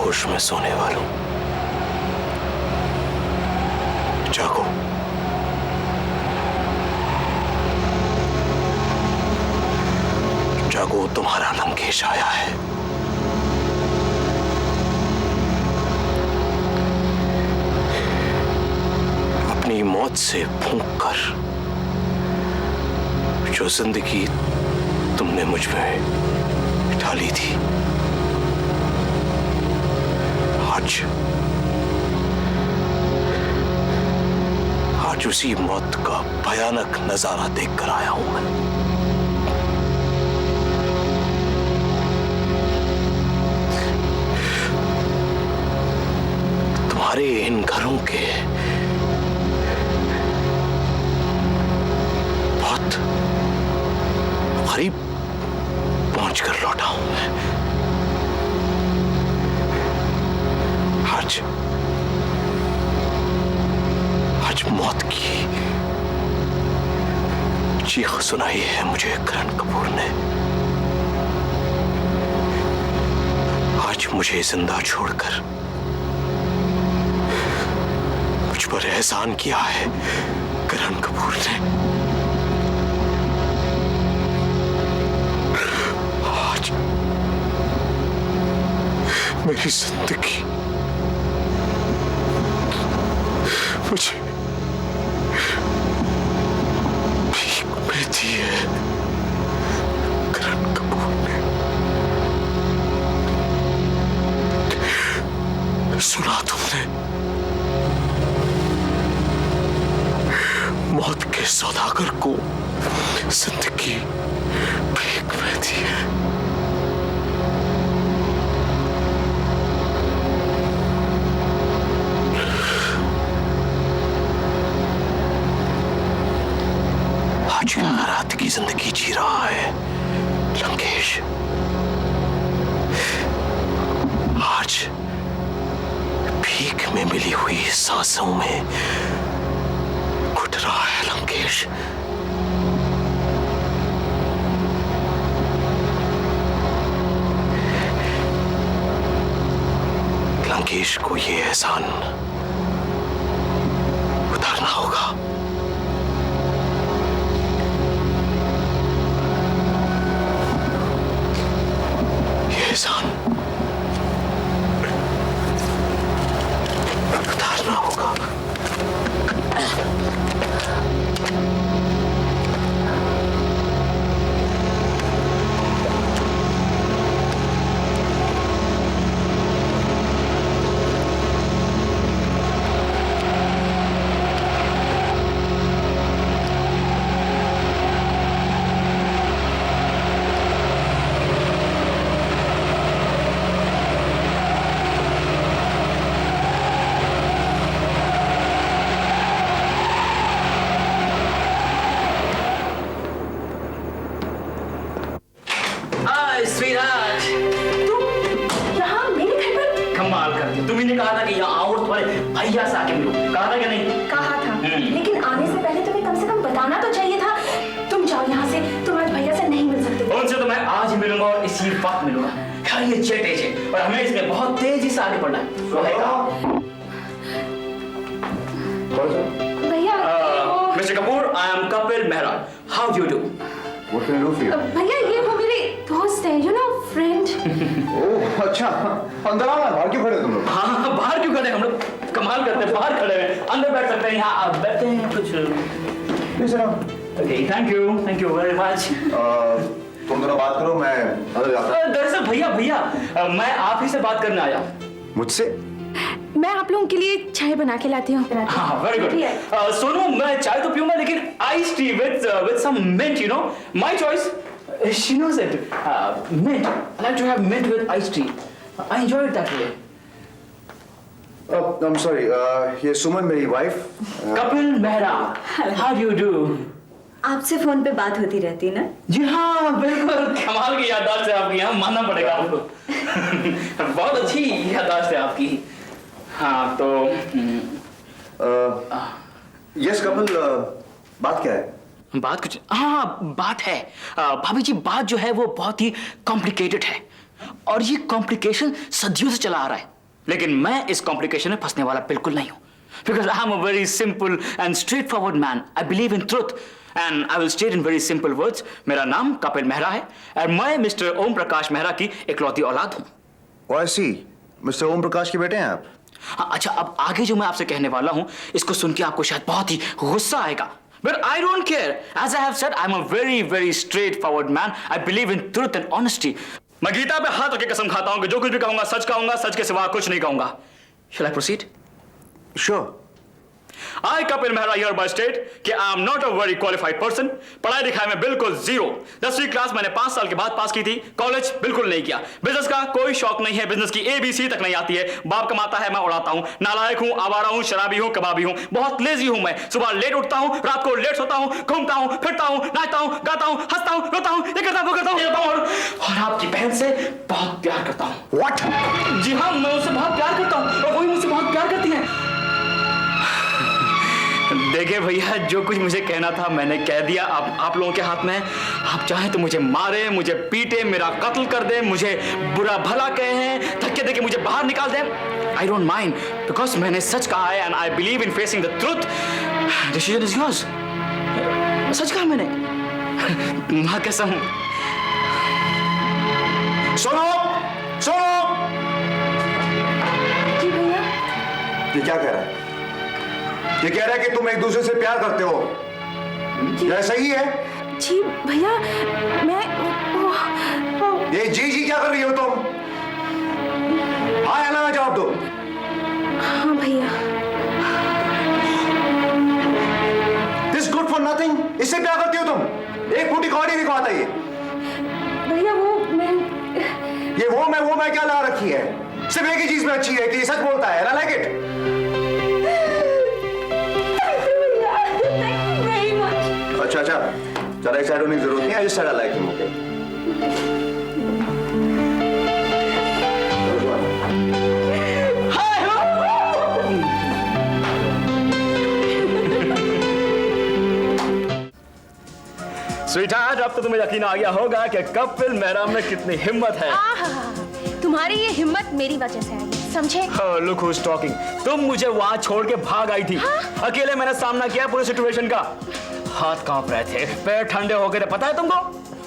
होश में सोने वालों, जागो। जागो, तुम्हारा लंकेश आया है। अपनी मौत से फूंक कर जो जिंदगी तुमने मुझ में ढाली थी, आज उसी मौत का भयानक नजारा देखकर आया हूं मैं। तुम्हारे इन घरों के बहुत करीब पहुंचकर लौटा हूं मैं। आज मौत की चीख सुनाई है मुझे करण कपूर ने। आज मुझे जिंदा छोड़कर मुझ पर एहसान किया है करण कपूर ने। आज मेरी जिंदगी मुझे भीख में दी है करण कपूर ने। सुना तुमने? मौत के सौदागर को जिंदगी भीख में दी है। आज रात की जिंदगी जी रहा है लंकेश। आज भीख में मिली हुई सांसों में घुट रहा है लंकेश। लंकेश को ये एहसान उतारना होगा। उतारना होगा। तुमने कहा था कि यहाँ आओ तुम्हारे भैया से आके मिलो, कहा था कि नहीं? कहा था, लेकिन आने से पहले तुम्हें कम से कम बताना तो चाहिए था। तुम जाओ यहाँ से, तुम आज भैया से नहीं मिल सकते। उनसे तो मैं आज ही मिलूंगा और इसी वक्त मिलूंगा। खैर ये जेट एज है और हमें इसमें बहुत तेजी से आगे बढ़ना है। भैया mister Kapoor, I am Kapil Mehra. How do you do? What can I do for you? भैया ये वो मेरे दोस्त है, you know, friend। ओह अच्छा, अंदर आओ ना। बाहर क्यों खड़े तुम लोग? हाँ बाहर क्यों खड़े? हम लोग कमाल करते हैं, बाहर खड़े हैं, अंदर बैठ सकते हैं। यहाँ आप बैठते हैं कुछ। Okay, thank you very much. तुम दोनों बात करो, मैं अंदर जाता हूँ। दरअसल भैया मैं आप ही से बात करने आया। मुझसे? मैं आप लोगों के लिए चाय बना के लाती हूँ। हाँ वेरी गुड। सोनू मैं चाय तो पीऊंगा लेकिन ice tea with some mint, you know, my choice. She knows it. Mint, I like to have mint with ice tea. I enjoy it that way. I am sorry, ये सुमन मेरी wife. Kapil Mehra, how do you do? आपसे phone पे बात होती रहती है ना? जी हाँ बिल्कुल, कमाल की याददाश्त है आपकी, यहाँ मानना पड़ेगा आपको। बहुत अच्छी याददाश्त है आपकी। हाँ तो यस कपिल, बात क्या है? बात कुछ, हाँ बात है भाभी जी, बात जो है वो बहुत ही कॉम्प्लिकेटेड है और ये कॉम्प्लिकेशन सदियों से चला आ रहा है। लेकिन मैं इस कॉम्प्लिकेशन में फंसने वाला बिल्कुल नहीं हूं, because I am a very simple and straight forward man. I believe in truth and I will state in very simple words. मेरा नाम कपिल मेहरा है और मैं मिस्टर ओम प्रकाश मेहरा की इकलौती औलाद हूं. ओह, आई सी. मिस्टर ओम प्रकाश के बेटे हैं आप? हाँ, अच्छा, अब आगे जो मैं आपसे कहने वाला हूं इसको सुन के आपको शायद बहुत ही गुस्सा आएगा. But I don't care. As I have said, I'm a very, very straightforward man. I believe in truth and honesty. मैं गीता पे हाथ रख के कसम खाता हूं कि जो कुछ भी कहूंगा, सच के सिवा कुछ नहीं कहूंगा. Shall I proceed? Sure. I, Kapil Mehra, hereby state कि I am not a very qualified person. पढ़ाई लिखाई में बिल्कुल जीरो. 10वीं क्लास मैंने 5 साल के बाद पास की थी. कॉलेज बिल्कुल नहीं किया. बिजनेस का कोई शौक नहीं है. बिजनेस की ABC तक नहीं आती है. बाप कमाता है, मैं उड़ाता हूँ. नालायक हूँ, आवारा हूँ, शराबी हूँ, कबाबी हूँ. बहुत लेजी हूँ मैं. सुबह लेट उठता हूँ, रात को लेट सोता हूँ, घूमता हूँ, फिरता हूँ, नाचता हूँ, गाता हूँ, हंसता हूँ, रोता हूँ, ये करता हूँ, वो करता हूँ, और आपकी बहन से बहुत प्यार करता हूँ. What? जी हाँ, मैं उससे बहुत प्यार करता हूँ और वही मुझसे बहुत प्यार करती है. देखिए भैया, जो कुछ मुझे कहना था मैंने कह दिया. अब आप लोगों के हाथ में है. आप चाहें तो मुझे मारे, मुझे पीटे, मेरा कत्ल कर दें, मुझे बुरा भला कहें, धक्के देके मुझे बाहर निकाल दें. आई डोंट माइंड, बिकॉज मैंने सच कहा है and I believe in facing the truth. Decision is yours. सच कहा मैंने. मां कसम. सुनो, सुनो. जी भैया. ये क्या कह रहा है? ये कह रहा है कि तुम एक दूसरे से प्यार करते हो. क्या सही है? जी भैया, मैं ये जी क्या कर रही हो तुम? हाँ या ना में जवाब दो. हाँ भैया. This good for nothing. इससे प्यार करती हो तुम? एक फूटी कौड़ी भी खाता ये. भैया वो मैं ये वो मैं क्या ला रखी है? सिर्फ एक ही चीज में अच्छी है कि ये सच बोलता है. ना लाइक इट. अच्छा, चलो एक्साइट होने की जरूरत नहीं है. I just said I like him. Okay. Sweetheart, अब तो तुम्हें यकीन आ गया होगा कि कपिल मेहरा में कितनी हिम्मत है. तुम्हारी ये हिम्मत मेरी वजह से आई, समझे? Look who is talking. तुम मुझे वहां छोड़ के भाग आई थी. अकेले मैंने सामना किया पूरे सिचुएशन का. हाथ कांप रहे थे, पैर ठंडे हो गए थे, पता है तुमको?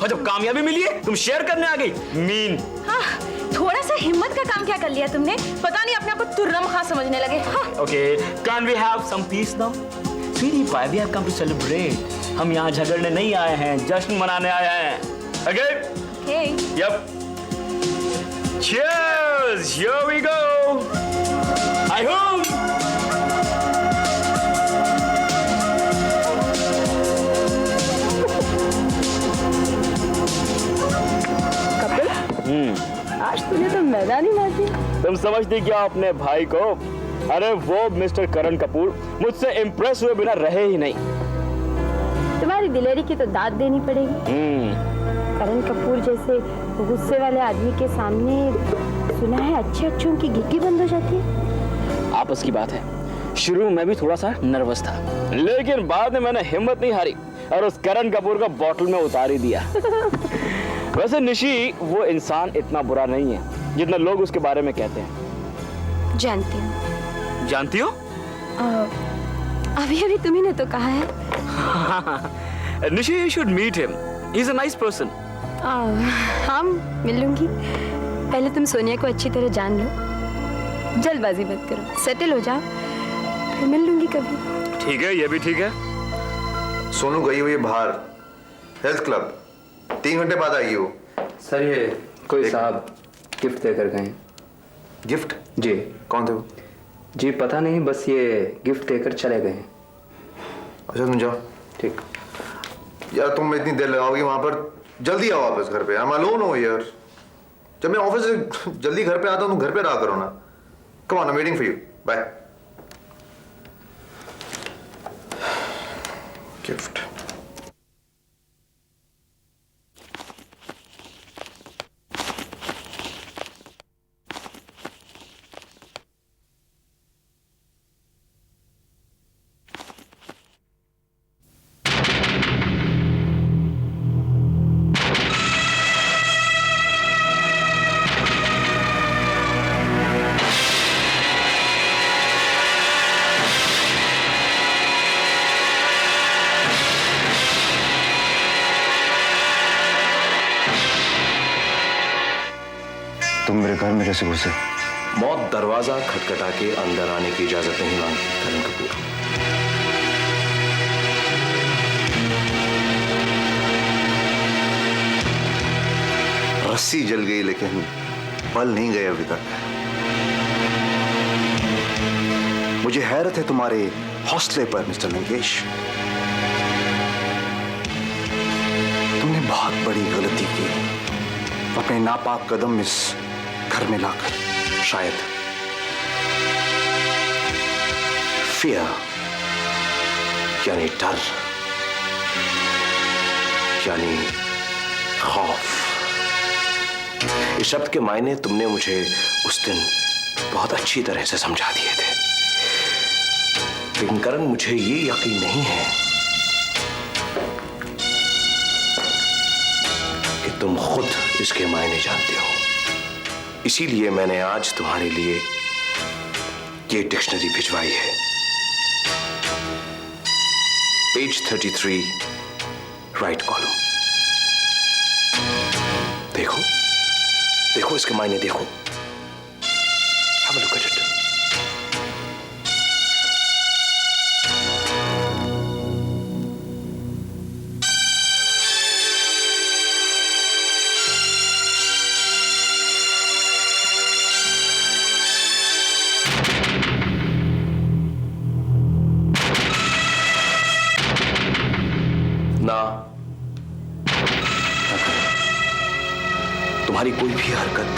और जब कामयाबी मिली है तुम शेयर करने आ गई. मीन. थोड़ा सा हिम्मत का काम क्या कर लिया तुमने? पता नहीं अपने आप को तुर्रम खां समझने लगे. Okay, can we have some peace now? Sweetie pie, we have come to celebrate. हम यहाँ झगड़ने नहीं आए हैं, जश्न मनाने आए हैं. Okay? Okay. Yup. Cheers! Here we go! I hope! आज तूने तो मैदान ही मार दिया. तुम समझती क्या अपने भाई को? अरे वो मिस्टर करण कपूर मुझसे इम्प्रेस हुए बिना रहे ही नहीं. तुम्हारी दिलेरी की तो दाद देनी पड़ेगी. करण कपूर जैसे गुस्से वाले आदमी के सामने सुना है अच्छे की गिग्गी बंद हो जाती है. आपस की बात है. शुरू में भी थोड़ा सा नर्वस था, लेकिन बाद में मैंने हिम्मत नहीं हारी और उस करण कपूर को बॉटल में उतार ही दिया. वैसे निशी, वो इंसान इतना बुरा नहीं है जितना लोग उसके बारे में कहते हैं. जानती हूँ. जानती हो? अभी अभी तुम्ही ने तो कहा है. Nishi, you should meet him. He's a nice person. हाँ, मिल लूंगी. पहले तुम सोनिया को अच्छी तरह जान लो. जल्दबाजी मत करो, सेटल हो जाओ, फिर मिल लूंगी कभी. ठीक है, ये भी ठीक है. सोनू गई हुई है बाहर हेल्थ क्लब. 3 घंटे बाद आई वो. सर ये कोई साहब गिफ्ट देकर गए. गिफ्ट? जी. कौन थे वो? जी पता नहीं, बस ये गिफ्ट देकर चले गए. अच्छा, तुम जाओ. ठीक. यार तुम इतनी देर लगाओगी वहां पर? जल्दी आओ वापस घर पे. I'm alone हो यार. जब मैं ऑफिस से जल्दी घर पे आता हूँ तुम घर पे रहा करो ना. Come on, I'm waiting for you. Bye. Gift. तुम मेरे घर में कैसे घुसे? मौत दरवाजा खटखटा के अंदर आने की इजाजत नहीं मांगती करण कपूर। रस्सी जल गई लेकिन बल नहीं गए अभी तक। मुझे हैरत है तुम्हारे हौसले पर मिस्टर लंकेश। तुमने बहुत बड़ी गलती की अपने नापाक कदम इस घर में लाकर। शायद फियर यानी डर यानी खौफ, इस शब्द के मायने तुमने मुझे उस दिन बहुत अच्छी तरह से समझा दिए थे। लेकिन करण, मुझे ये यकीन नहीं है कि तुम खुद इसके मायने जानते हो। इसीलिए मैंने आज तुम्हारे लिए ये डिक्शनरी भिजवाई है। Page 33, right column. देखो देखो, इसके मायने देखो। Have a look at it. ना तुम्हारी कोई भी हरकत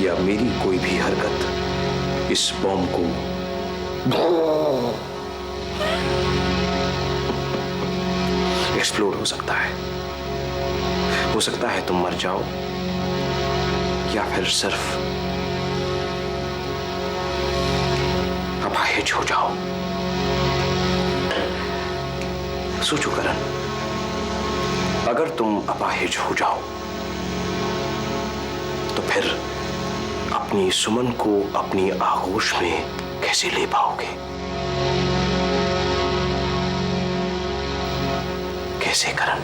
या मेरी कोई भी हरकत इस बॉम्ब को एक्सप्लोड हो सकता है। हो सकता है तुम मर जाओ या फिर सिर्फ अपाहिज हो जाओ। सोचो करण, अगर तुम अपाहिज हो जाओ तो फिर अपनी सुमन को अपनी आगोश में कैसे ले पाओगे? कैसे करण?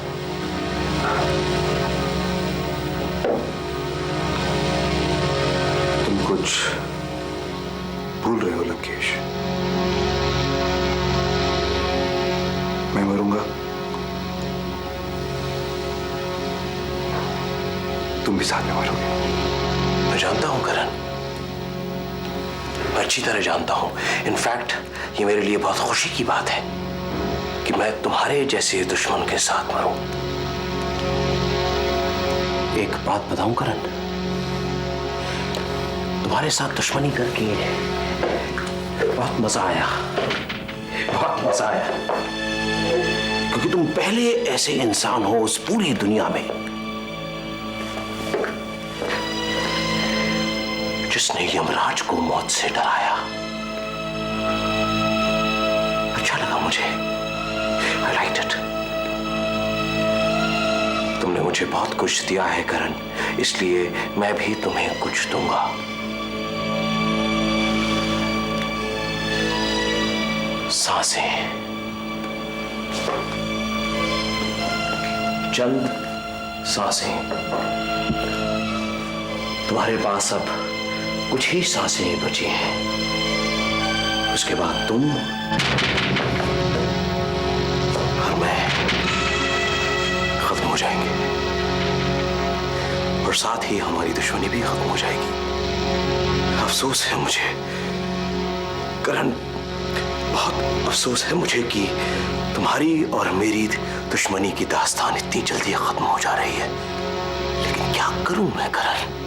तुम कुछ भूल रहे हो लंकेश। मैं मरूंगा, तुम भी साथ में मरोगे। मैं जानता हूं करण, अच्छी तरह जानता हूं। इनफैक्ट ये मेरे लिए बहुत खुशी की बात है कि मैं तुम्हारे जैसे दुश्मन के साथ मरूं। एक बात बताऊं करण, तुम्हारे साथ दुश्मनी करके बहुत मजा आया, बहुत मजा आया। क्योंकि तुम पहले ऐसे इंसान हो उस पूरी दुनिया में जिसने यमराज को मौत से डराया। अच्छा लगा मुझे, I liked it। तुमने मुझे बहुत कुछ दिया है करण, इसलिए मैं भी तुम्हें कुछ दूंगा। सांसें, चंद सांसें। तुम्हारे पास अब कुछ ही सांसें बची हैं। उसके बाद तुम और मैं खत्म हो जाएंगे और साथ ही हमारी दुश्मनी भी खत्म हो जाएगी। अफसोस है मुझे करण, बहुत अफसोस है मुझे कि तुम्हारी और मेरी दुश्मनी की दास्तान इतनी जल्दी खत्म हो जा रही है। लेकिन क्या करूं मैं करण,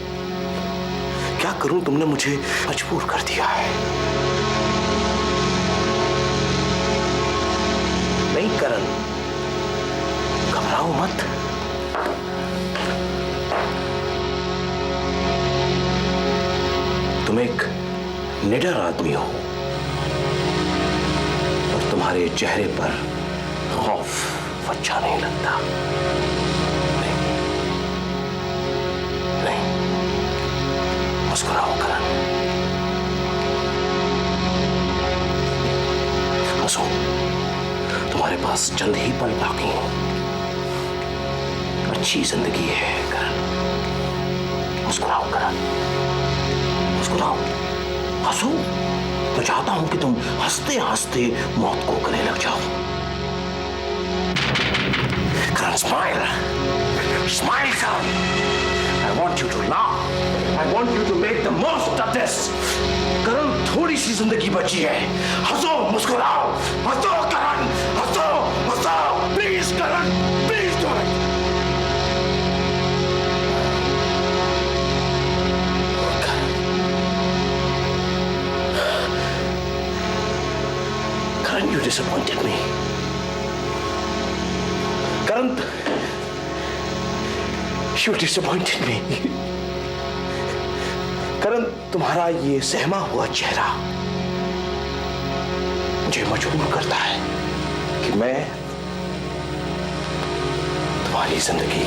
क्या करूं? तुमने मुझे मजबूर कर दिया है। नहीं करण, घबराओ मत। तुम एक निडर आदमी हो और तुम्हारे चेहरे पर खौफ अच्छा नहीं लगता। नहीं, नहीं, मुस्कुराओ करण, हंसो। तुम्हारे पास चंद ही पल बाकी हैं। अच्छी जिंदगी है करण, मुस्कुराओ करण, मुस्कुराओ, हंसो। मैं चाहता हूं कि तुम हंसते हंसते मौत को गले लग जाओ। Karan, smile, smile Karan. I want you to laugh. I want you to make the most of this. करण, थोड़ी सी जिंदगी बची है, हंसो, मुस्कुराओ, हंसो करण, हंसो, हंसो, please Karan, please do it. Karan, you disappointed me. Karan, you disappointed me. करण, तुम्हारा ये सहमा हुआ चेहरा मुझे मजबूर करता है कि मैं तुम्हारी जिंदगी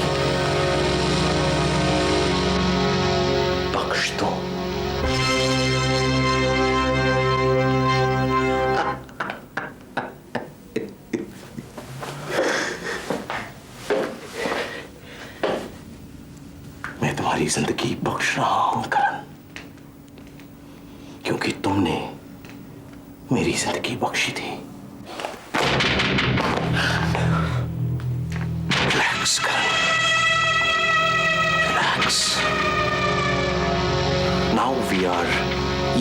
बख्श दूं। मैं तुम्हारी जिंदगी बख्श रहा हूं करण, क्योंकि तुमने मेरी जिंदगी बख्शी थी। Relax Karan, relax. Now we are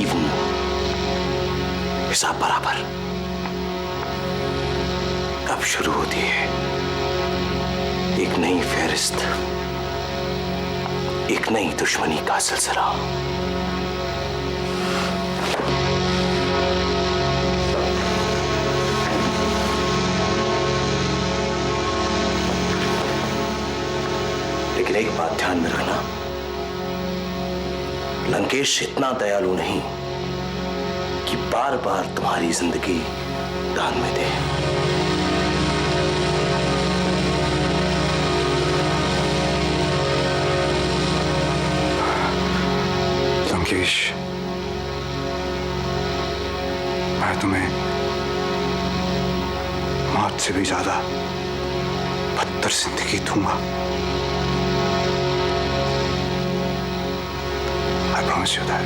even, हिसाब बराबर। अब शुरू होती है एक नई फहरिस्त, एक नई दुश्मनी का सिलसिला। लेकिन एक बात ध्यान में रखना, लंकेश इतना दयालु नहीं कि बार बार तुम्हारी जिंदगी दान में दे। लंकेश, मैं तुम्हें मौत से भी ज्यादा बदतर जिंदगी दूंगा। I promise you that.